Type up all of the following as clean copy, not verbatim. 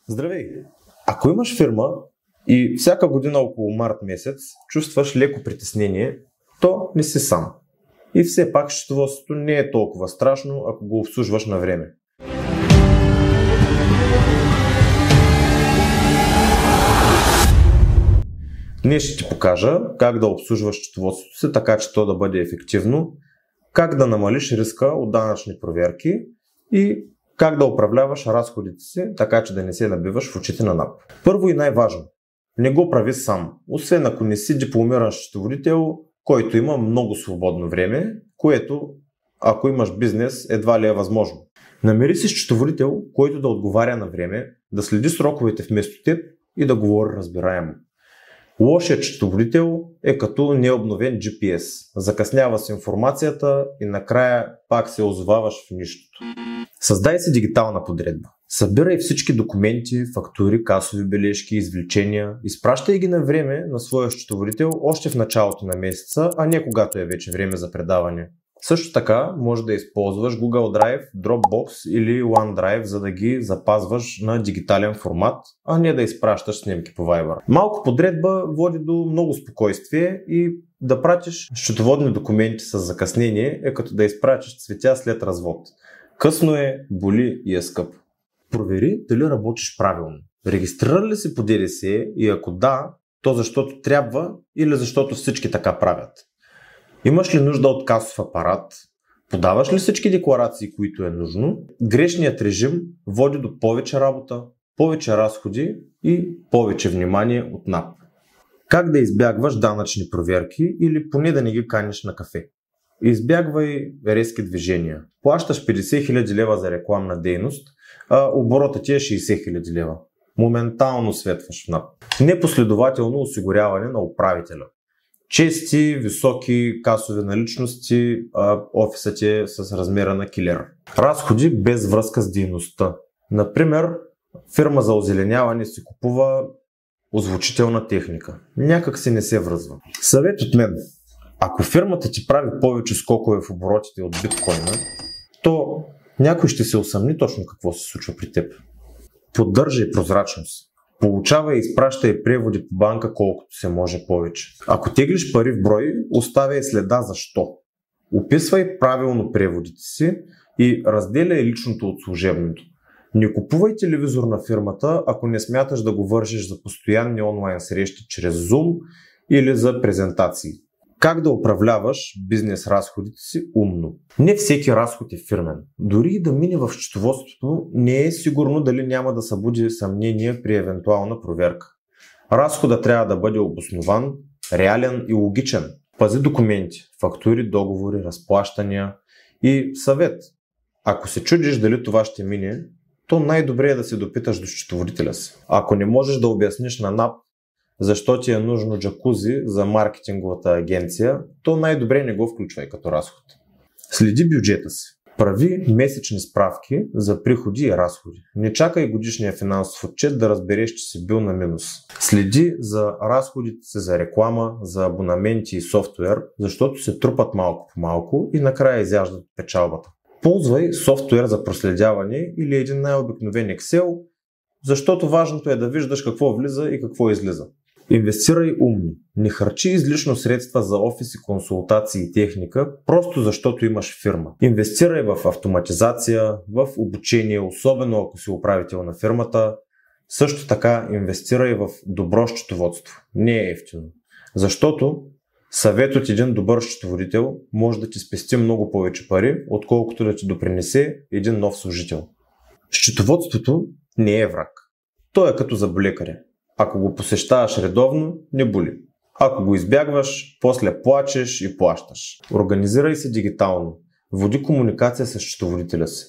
Здравей! Ако имаш фирма и всяка година около март месец чувстваш леко притеснение, то не си сам. И все пак счетоводството не е толкова страшно, ако го обслужваш на време. Днес ще ти покажа как да обслужваш счетоводството си, така че то да бъде ефективно, как да намалиш риска от данъчни проверки и как да управляваш разходите си, така че да не се набиваш в очите на НАП. Първо и най-важно, не го прави сам, освен ако не си дипломиран счетоводител, който има много свободно време, което, ако имаш бизнес, едва ли е възможно. Намери си счетоводител, който да отговаря на време, да следи сроковете вместо теб и да говори разбираемо. Лошият счетоводител е като необновен GPS. Закъснява с информацията и накрая пак се озоваваш в нищото. Създай си дигитална подредба. Събирай всички документи, фактури, касови бележки, извлечения. Изпращай ги на време на своя счетоводител още в началото на месеца, а не когато е вече време за предаване. Също така може да използваш Google Drive, Dropbox или OneDrive, за да ги запазваш на дигитален формат, а не да изпращаш снимки по Viber. Малко подредба води до много спокойствие и да пратиш счетоводни документи с закъснение е като да изпратиш цветя след развод. Късно е, боли и е скъп. Провери дали работиш правилно. Регистрирал ли си по ДДС и ако да, то защото трябва или защото всички така правят. Имаш ли нужда от касов апарат? Подаваш ли всички декларации, които е нужно? Грешният режим води до повече работа, повече разходи и повече внимание от НАП. Как да избягваш данъчни проверки или поне да не ги каниш на кафе? Избягвай резки движения. Плащаш 50 000 лева за рекламна дейност, а оборотът ти е 60 000 лева. Моментално светваш в НАП. Непоследователно осигуряване на управителя. Чести, високи касови наличности, офисът е с размера на килер. Разходи без връзка с дейността. Например, фирма за озеленяване си купува озвучителна техника. Някак си не се връзва. Съвет от мен. Ако фирмата ти прави повече скокове в оборотите от биткоина, то някой ще се усъмни точно какво се случва при теб. Поддържай прозрачност. Получавай и изпращай преводи по банка колкото се може повече. Ако теглиш пари в брой, оставяй следа защо. Описвай правилно преводите си и разделяй личното от служебното. Не купувай телевизор на фирмата, ако не смяташ да го вържиш за постоянни онлайн срещи чрез Zoom или за презентации. Как да управляваш бизнес разходите си умно? Не всеки разход е фирмен. Дори и да мине в счетоводството, не е сигурно дали няма да събуди съмнение при евентуална проверка. Разходът трябва да бъде обоснован, реален и логичен. Пази документи, фактури, договори, разплащания и съвет. Ако се чудиш дали това ще мине, то най-добре е да се допиташ до счетоводителя си. Ако не можеш да обясниш на НАП защо ти е нужно джакузи за маркетинговата агенция, то най-добре не го включвай като разход. Следи бюджета си. Прави месечни справки за приходи и разходи. Не чакай годишния финансов отчет да разбереш, че си бил на минус. Следи за разходите си за реклама, за абонаменти и софтуер, защото се трупат малко по малко и накрая изяждат печалбата. Ползвай софтуер за проследяване или един най-обикновен Excel, защото важното е да виждаш какво влиза и какво излиза. Инвестирай умно. Не харчи излишно средства за офиси, консултации и техника, просто защото имаш фирма. Инвестирай в автоматизация, в обучение, особено ако си управител на фирмата. Също така инвестирай в добро счетоводство. Не е евтино. Защото съвет от един добър счетоводител може да ти спести много повече пари, отколкото да ти допринесе един нов служител. Счетоводството не е враг. То е като заболекаря. Ако го посещаваш редовно, не боли. Ако го избягваш, после плачеш и плащаш. Организирай се дигитално. Води комуникация с счетоводителя си.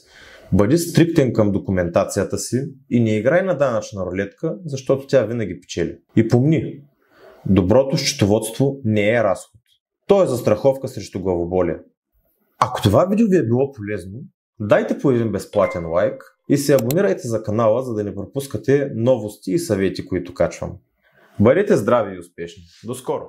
Бъди стриктен към документацията си и не играй на данъчна рулетка, защото тя винаги печели. И помни, доброто счетоводство не е разход. То е застраховка срещу главоболие. Ако това видео ви е било полезно, дайте по един безплатен лайк и се абонирайте за канала, за да не пропускате новости и съвети, които качвам. Бъдете здрави и успешни! До скоро!